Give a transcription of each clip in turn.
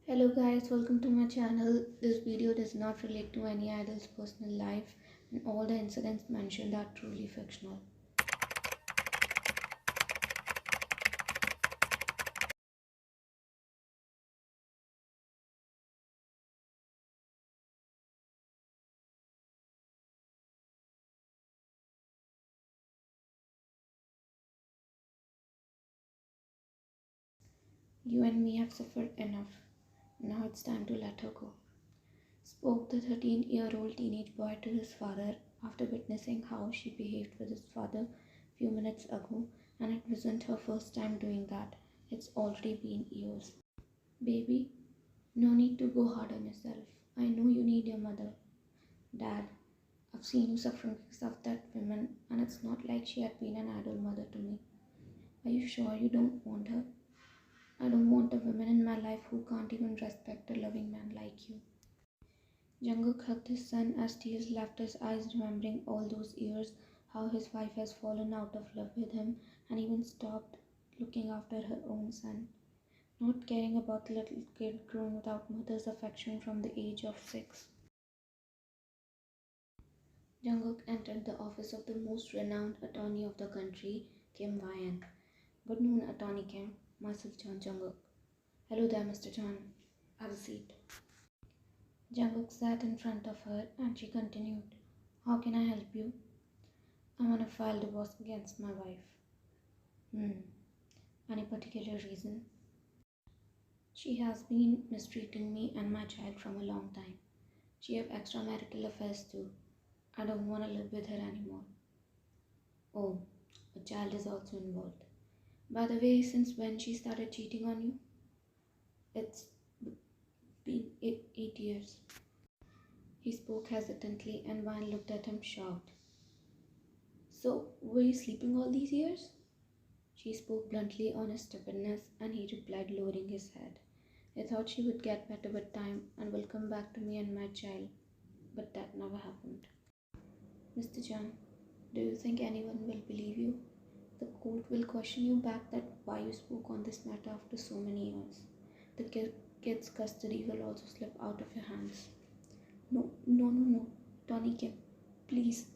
Hello guys, welcome to my channel. This video does not relate to any idol's personal life and all the incidents mentioned are truly fictional. You and me have suffered enough. Now it's time to let her go, spoke the 13-year-old teenage boy to his father after witnessing how she behaved with his father few minutes ago, and it wasn't her first time doing that. It's already been years. Baby, no need to go hard on yourself. I know you need your mother. Dad, I've seen you suffering because of that woman, and it's not like she had been an idol mother to me. Are you sure you don't want her? I don't want a woman in my life who can't even respect a loving man like you. Jungkook hugged his son as tears left his eyes, remembering all those years, how his wife has fallen out of love with him and even stopped looking after her own son, not caring about the little kid grown without mother's affection from the age of 6. Jungkook entered the office of the most renowned attorney of the country, Kim Wyan. Good noon, Attorney Kim. Myself, John Jungkook. Hello there, Mr. John. Have a seat. Jungkook sat in front of her and she continued, How can I help you? I want to file divorce against my wife. Any particular reason? She has been mistreating me and my child from a long time. She have extramarital affairs too. I don't want to live with her anymore. Oh, a child is also involved. By the way, since when she started cheating on you? It's been 8 years. He spoke hesitantly and Vine looked at him shocked. So, were you sleeping all these years? She spoke bluntly on his stubbornness and he replied, lowering his head. I thought she would get better with time and will come back to me and my child. But that never happened. Mr. John, do you think anyone will believe you? The court will question you back that why you spoke on this matter after so many years. The kid's custody will also slip out of your hands. No, Tony Kim, please,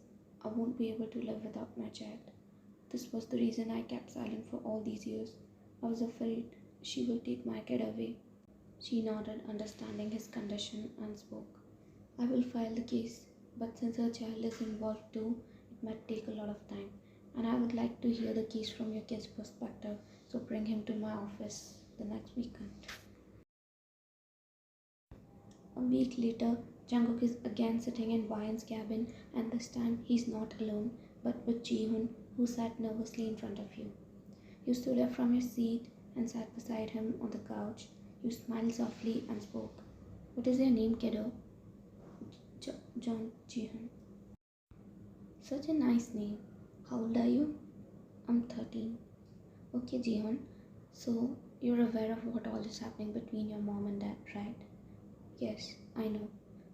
I won't be able to live without my child. This was the reason I kept silent for all these years. I was afraid she will take my kid away. She nodded, understanding his condition, and spoke. I will file the case, but since her child is involved too, it might take a lot of time. And I would like to hear the case from your kid's perspective, so bring him to my office the next weekend. A week later, Jungkook is again sitting in Ryan's cabin, and this time he's not alone, but with Jeon, who sat nervously in front of you. You stood up from your seat and sat beside him on the couch. You smiled softly and spoke. What is your name, kiddo? Jeon. Such a nice name. How old are you? I'm 13. Okay, Jeon. So, you're aware of what all is happening between your mom and dad, right? Yes, I know.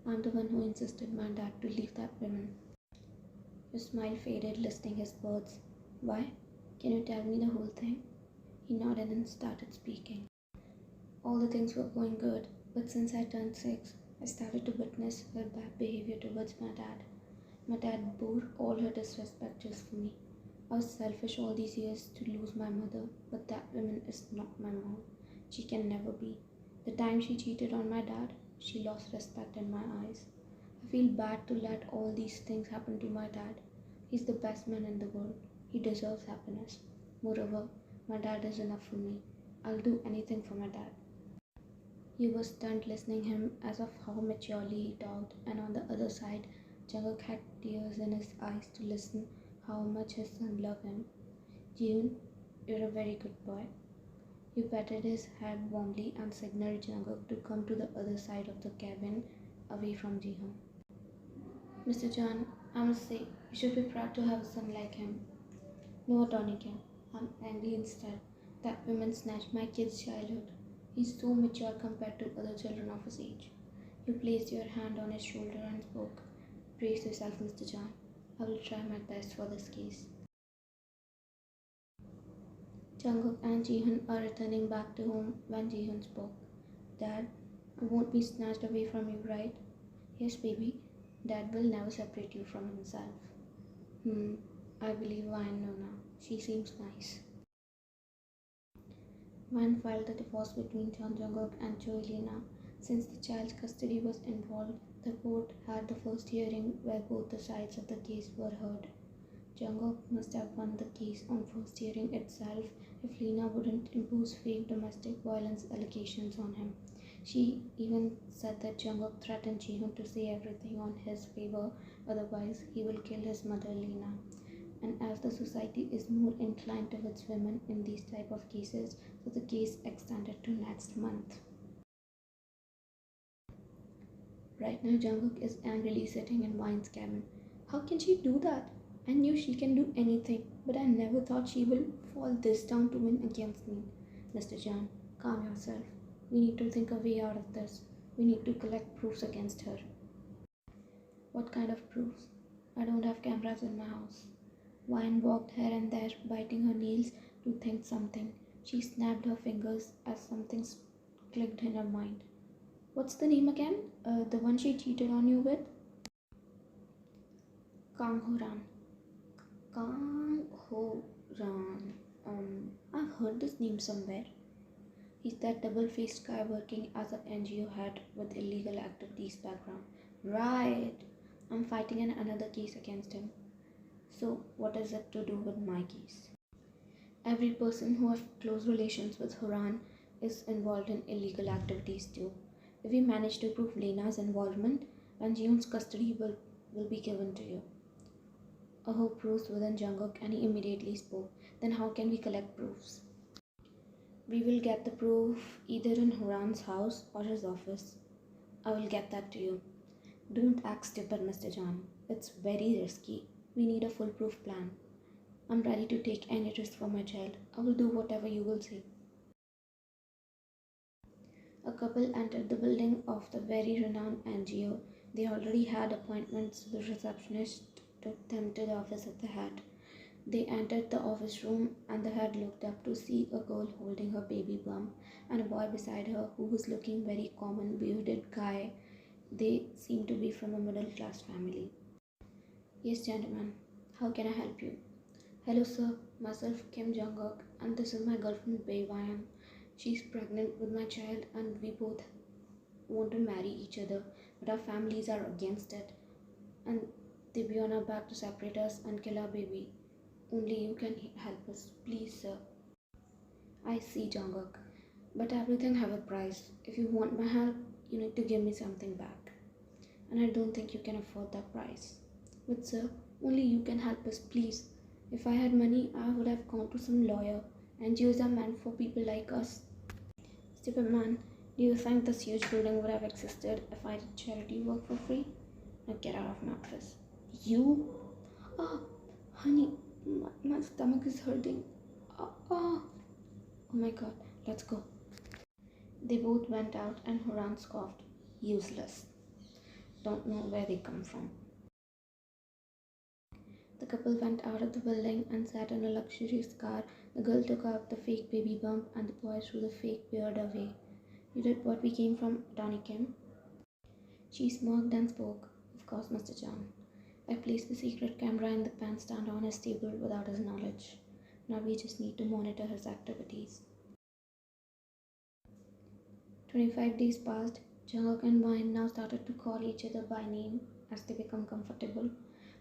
I'm the one who insisted my dad to leave that woman. Your smile faded, listening his words. Why? Can you tell me the whole thing? He nodded and started speaking. All the things were going good, but since I turned 6, I started to witness her bad behavior towards my dad. My dad bore all her disrespect just for me. I was selfish all these years to lose my mother, but that woman is not my mom. She can never be. The time she cheated on my dad, she lost respect in my eyes. I feel bad to let all these things happen to my dad. He's the best man in the world. He deserves happiness. Moreover, my dad is enough for me. I'll do anything for my dad. He was stunned listening him as of how maturely he talked, and on the other side, Jungkook had tears in his eyes to listen how much his son loved him. Jeon, you're a very good boy. He patted his head warmly and signaled Jungkook to come to the other side of the cabin, away from Jeon. Mr. John, I must say, you should be proud to have a son like him. No, Tony Kim, I'm angry instead. That woman snatched my kid's childhood. He's so mature compared to other children of his age. You placed your hand on his shoulder and spoke. Brace yourself, Mr. John. I will try my best for this case. Jungkook and Jeon are returning back to home when Jeon spoke. Dad, I won't be snatched away from you, right? Yes, baby. Dad will never separate you from himself. I believe Ryan know now. She seems nice. Ryan filed the divorce between Jeon Jungkook and Choi Lina. Since the child's custody was involved, the court had the first hearing where both the sides of the case were heard. Jungkook must have won the case on first hearing itself if Lina wouldn't impose fake domestic violence allegations on him. She even said that Jungkook threatened Jeon to say everything on his favor, otherwise he will kill his mother Lina. And as the society is more inclined towards women in these type of cases, so the case extended to next month. Right now Jungkook is angrily sitting in Wine's cabin. How can she do that? I knew she can do anything, but I never thought she will fall this down to win against me. Mr. Jeon, calm yourself. We need to think a way out of this. We need to collect proofs against her. What kind of proofs? I don't have cameras in my house. Wine walked here and there, biting her nails to think something. She snapped her fingers as something clicked in her mind. What's the name again? The one she cheated on you with? Kang Ho-ran. Kang Ho-ran. I've heard this name somewhere. He's that double-faced guy working as an NGO head with illegal activities background. Right. I'm fighting in another case against him. So what is it to do with my case? Every person who has close relations with Horan is involved in illegal activities too. If we manage to prove Lena's involvement, then Jeon's custody will be given to you. A hope rose within Jungkook and he immediately spoke. Then how can we collect proofs? We will get the proof either in Horan's house or his office. I will get that to you. Don't act stupid, Mr. Jeon. It's very risky. We need a foolproof plan. I'm ready to take any risk for my child. I will do whatever you will say. A couple entered the building of the very renowned NGO. They already had appointments, so the receptionist took them to the office of the head. They entered the office room and the head looked up to see a girl holding her baby bump and a boy beside her who was looking very common bearded guy. They seemed to be from a middle class family. Yes, gentlemen. How can I help you? Hello, sir. Myself, Kim Jungkook, and this is my girlfriend, Bae. She's pregnant with my child, and we both want to marry each other, but our families are against it, and they be on our back to separate us and kill our baby. Only you can help us, please, sir. I see, Jungkook, but everything have a price. If you want my help, you need to give me something back, and I don't think you can afford that price. But sir, only you can help us, please. If I had money, I would have gone to some lawyer. NGOs are meant for people like us. Stupid man, do you think this huge building would have existed if I did charity work for free? Now get out of my office. You? Oh, honey, my stomach is hurting. Oh my god, let's go. They both went out and Horan scoffed. Useless. Don't know where they come from. The couple went out of the building and sat in a luxurious car. The girl took out the fake baby bump and the boy threw the fake beard away. You did what we came from, Donnie Kim? She smirked and spoke. Of course, Mr. Jeon. I placed the secret camera in the pen stand on his table without his knowledge. Now we just need to monitor his activities. 25 days passed. Jungkook and Wine now started to call each other by name as they become comfortable.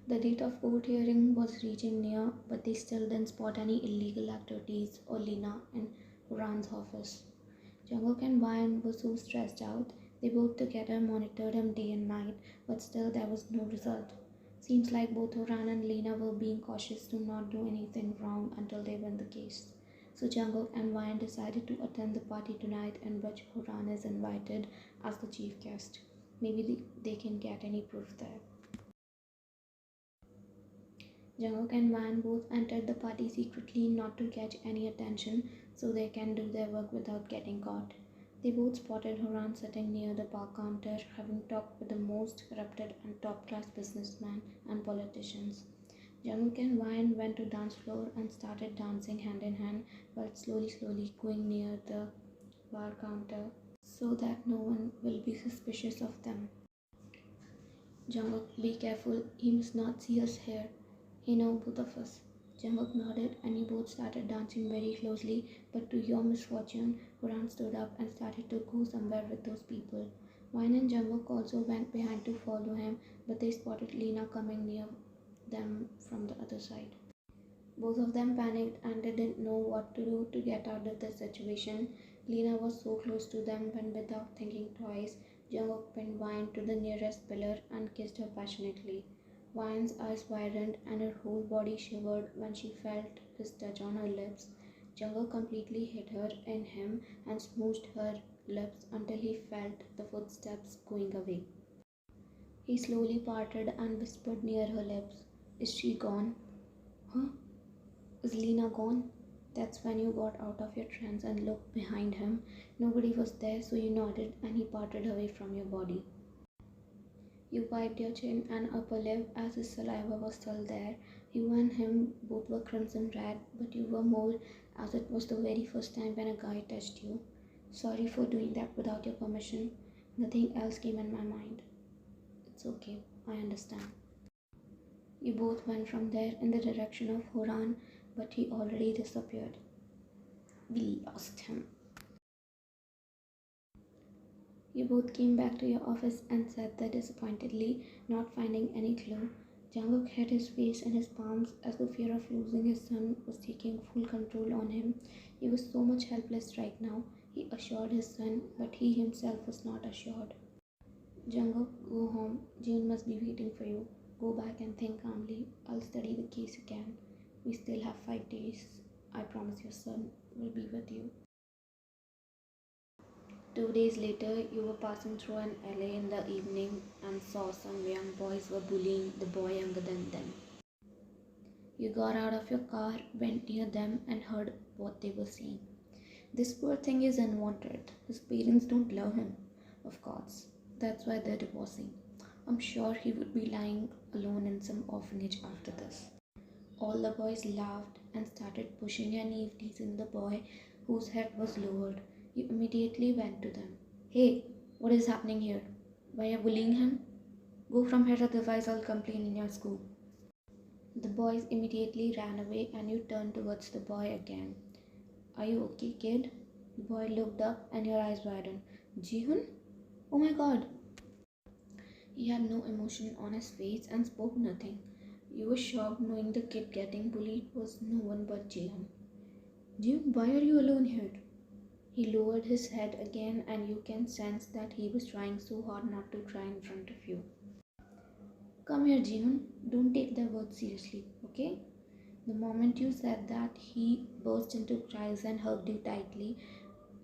The date of court hearing was reaching near, but they still didn't spot any illegal activities or Lina in Horan's office. Jungkook and Wine were so stressed out, they both together monitored him day and night, but still there was no result. Seems like both Horan and Lina were being cautious to not do anything wrong until they win the case. So Jungkook and Wine decided to attend the party tonight in which Horan is invited as the chief guest. Maybe they can get any proof there. Jungkook and Van both entered the party secretly not to catch any attention so they can do their work without getting caught. They both spotted Horan sitting near the bar counter having talked with the most corrupted and top-class businessmen and politicians. Jungkook and Van went to dance floor and started dancing hand in hand while slowly going near the bar counter. so that no one will be suspicious of them. Jungkook, be careful, he must not see us here. He knows both of us. Jungkook nodded and we both started dancing very closely, but to your misfortune, Horan stood up and started to go somewhere with those people. Wine and Jungkook also went behind to follow him, but they spotted Lena coming near them from the other side. Both of them panicked and they didn't know what to do to get out of the situation. Lena was so close to them when, without thinking twice, Jungkook pinned Wine to the nearest pillar and kissed her passionately. Wine's eyes widened and her whole body shivered when she felt his touch on her lips. Jungkook completely hid her in him and smoothed her lips until he felt the footsteps going away. He slowly parted and whispered near her lips, "Is she gone?" "Huh? Is Lena gone?" That's when you got out of your trance and looked behind him. Nobody was there, so you nodded and he parted away from your body. You wiped your chin and upper lip as his saliva was still there. You and him both were crimson red, but you were more as it was the very first time when a guy touched you. Sorry for doing that without your permission. Nothing else came in my mind. It's okay, I understand. You both went from there in the direction of Horan, but he already disappeared. We lost him. You both came back to your office and sat there disappointedly, not finding any clue. Jungkook hid his face in his palms as the fear of losing his son was taking full control on him. He was so much helpless right now, he assured his son, but he himself was not assured. Jungkook, go home. Jeon must be waiting for you. Go back and think calmly. I'll study the case again. We still have 5 days. I promise your son will be with you. 2 days later, you were passing through an alley in the evening and saw some young boys were bullying the boy younger than them. You got out of your car, went near them and heard what they were saying. This poor thing is unwanted. His parents don't love him. Of course. That's why they're divorcing. I'm sure he would be lying alone in some orphanage after this. All the boys laughed and started pushing and teasing the boy whose head was lowered. You immediately went to them. Hey, what is happening here? Why are you bullying him? Go from here, otherwise I'll complain in your school. The boys immediately ran away and you turned towards the boy again. Are you okay, kid? The boy looked up and your eyes widened. Jeon? Oh my god! He had no emotion on his face and spoke nothing. You were shocked knowing the kid getting bullied was no one but Jeon. Jeon, why are you alone here? He lowered his head again and you can sense that he was trying so hard not to cry in front of you. Come here, Jeon. Don't take their words seriously, okay? The moment you said that, he burst into cries and hugged you tightly.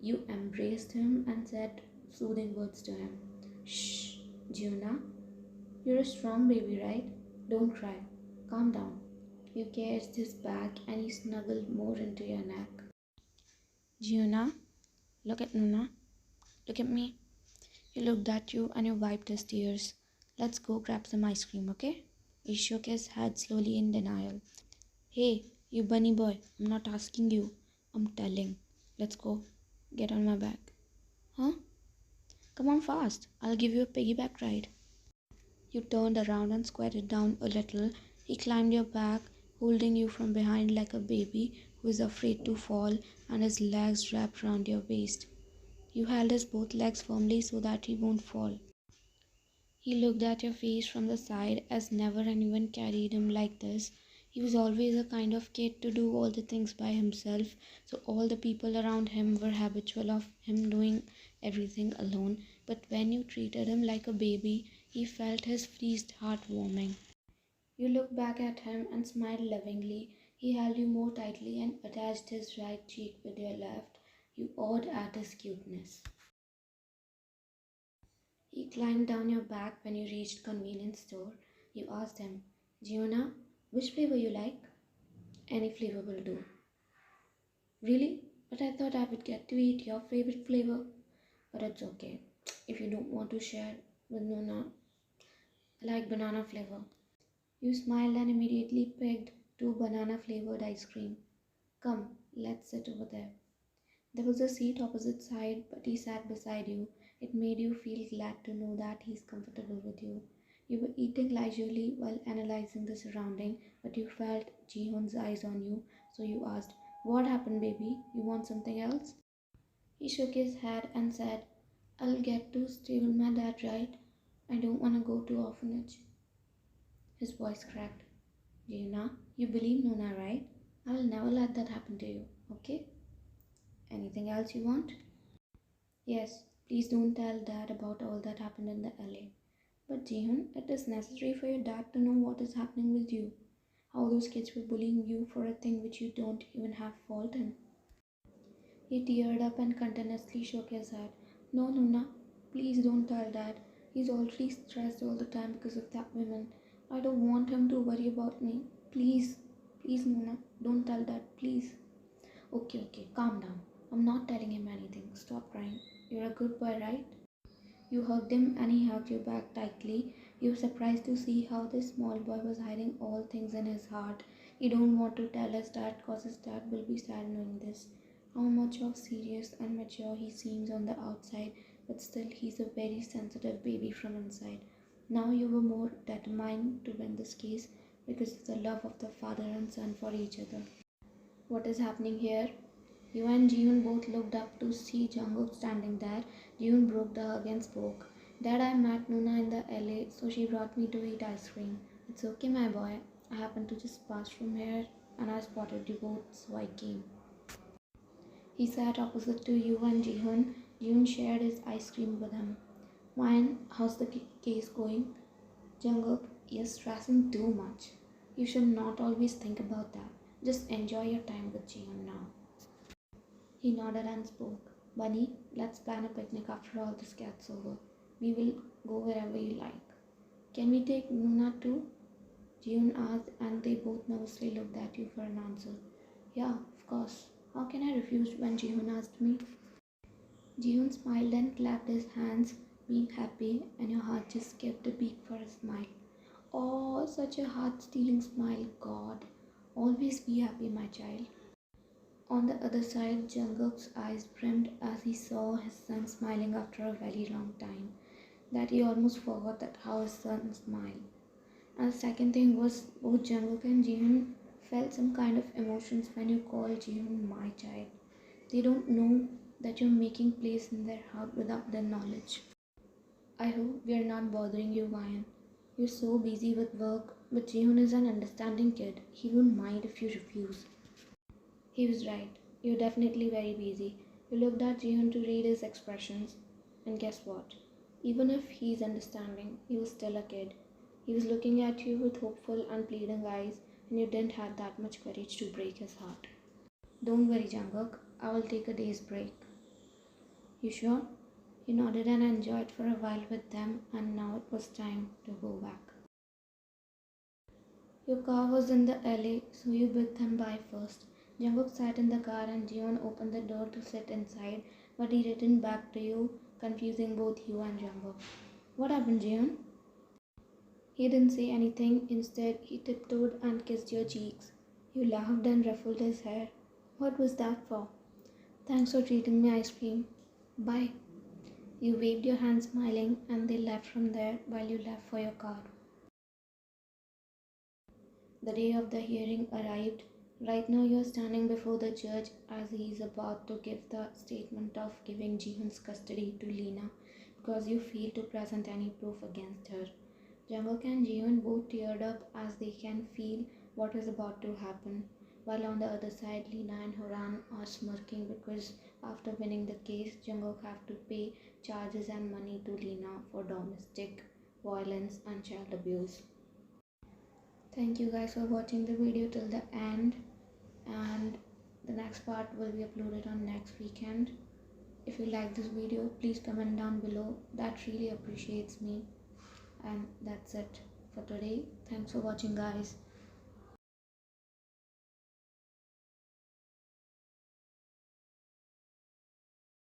You embraced him and said soothing words to him. Shh, Jeona. You're a strong baby, right? Don't cry. Calm down. You kissed his back and he snuggled more into your neck. Jeona, look at Nuna. Look at me. He looked at you and you wiped his tears. Let's go grab some ice cream, okay? He shook his head slowly in denial. Hey, you bunny boy, I'm not asking you. I'm telling. Let's go. Get on my back. Huh? Come on fast. I'll give you a piggyback ride. You turned around and squatted down a little. He climbed your back, holding you from behind like a baby who is afraid to fall, and his legs wrapped around your waist. You held his both legs firmly so that he won't fall. He looked at your face from the side as never anyone carried him like this. He was always a kind of kid to do all the things by himself, so all the people around him were habitual of him doing everything alone. But when you treated him like a baby, he felt his freezed heart warming. You looked back at him and smiled lovingly. He held you more tightly and attached his right cheek with your left. You awed at his cuteness. He climbed down your back when you reached convenience store. You asked him, Giona, which flavor you like? Any flavor will do. Really? But I thought I would get to eat your favorite flavor. But it's okay. If you don't want to share with Nona, I like banana flavor. You smiled and immediately picked 2 banana flavored ice cream. Come, let's sit over there. There was a seat opposite side, but he sat beside you. It made you feel glad to know that he's comfortable with you. You were eating leisurely while analyzing the surrounding, but you felt Jihoon's eyes on you, so you asked, "What happened, baby? You want something else?" He shook his head and said, "I'll get to stay with my dad, right? I don't want to go to orphanage." His voice cracked. "Jina, you believe Nuna, right? I will never let that happen to you, okay? Anything else you want?" "Yes, please don't tell dad about all that happened in the LA. But Jeon, it is necessary for your dad to know what is happening with you. How those kids were bullying you for a thing which you don't even have fault in." He teared up and continuously shook his head. "No, Nuna, please don't tell dad. He's already stressed all the time because of that woman. I don't want him to worry about me. Please, please, Nuna, don't tell dad, please." Okay, calm down. I'm not telling him anything. Stop crying. You're a good boy, right?" You hugged him and he hugged you back tightly. You were surprised to see how this small boy was hiding all things in his heart. He don't want to tell his dad cause his dad will be sad knowing this. How much of serious and mature he seems on the outside, but still he's a very sensitive baby from inside. Now you were more determined to win this case because of the love of the father and son for each other. "What is happening here?" You and Jeon both looked up to see Jungkook standing there. Jeon broke the hug and spoke. "Dad, I met Nuna in the LA, so she brought me to eat ice cream. It's okay, my boy. I happened to just pass from here and I spotted you both, so I came." He sat opposite to you and Jeon. Jeon shared his ice cream with him. "Wine, how's the case going?" "Jungkook, you're stressing too much. You should not always think about that. Just enjoy your time with Jeon now." He nodded and spoke. "Bunny, let's plan a picnic after all this gets over. We will go wherever you like." "Can we take Nuna too?" Jeon asked, and they both nervously looked at you for an answer. "Yeah, of course. How can I refuse when Jeon asked me?" Jeon smiled and clapped his hands, being happy, and your heart just skipped a beat for a smile. Oh, such a heart-stealing smile, God. Always be happy, my child. On the other side, Jungkook's eyes brimmed as he saw his son smiling after a very long time, that he almost forgot that how his son smiled. And the second thing was both Jungkook and Jeon felt some kind of emotions when you call Jeon my child. They don't know that you're making place in their heart without their knowledge. I hope we are not bothering you, Ryan. You're so busy with work, but Jeon is an understanding kid. He won't mind if you refuse. He was right. You're definitely very busy. You looked at Jeon to read his expressions. And guess what? Even if he's understanding, he was still a kid. He was looking at you with hopeful and pleading eyes, and you didn't have that much courage to break his heart. "Don't worry, Jungkook. I will take a day's break." "You sure?" He nodded and enjoyed for a while with them, and now it was time to go back. Your car was in the alley, so you bid them bye first. Jungkook sat in the car and Jeon opened the door to sit inside, but he returned back to you, confusing both you and Jungkook. "What happened, Jeon?" He didn't say anything. Instead, he tiptoed and kissed your cheeks. You laughed and ruffled his hair. "What was that for?" "Thanks for treating me ice cream. Bye." You waved your hand smiling, and they left from there while you left for your car. The day of the hearing arrived. Right now you are standing before the judge as he is about to give the statement of giving Jihoon's custody to Lena because you failed to present any proof against her. Jungkook and Jeon both teared up as they can feel what is about to happen, while on the other side Lena and Horan are smirking because after winning the case, Jungkook have to pay charges and money to Lena for domestic violence and child abuse. Thank you guys for watching the video till the end, and the next part will be uploaded on next weekend. If you like this video, please comment down below. That really appreciates me. And that's it for today. Thanks for watching, guys.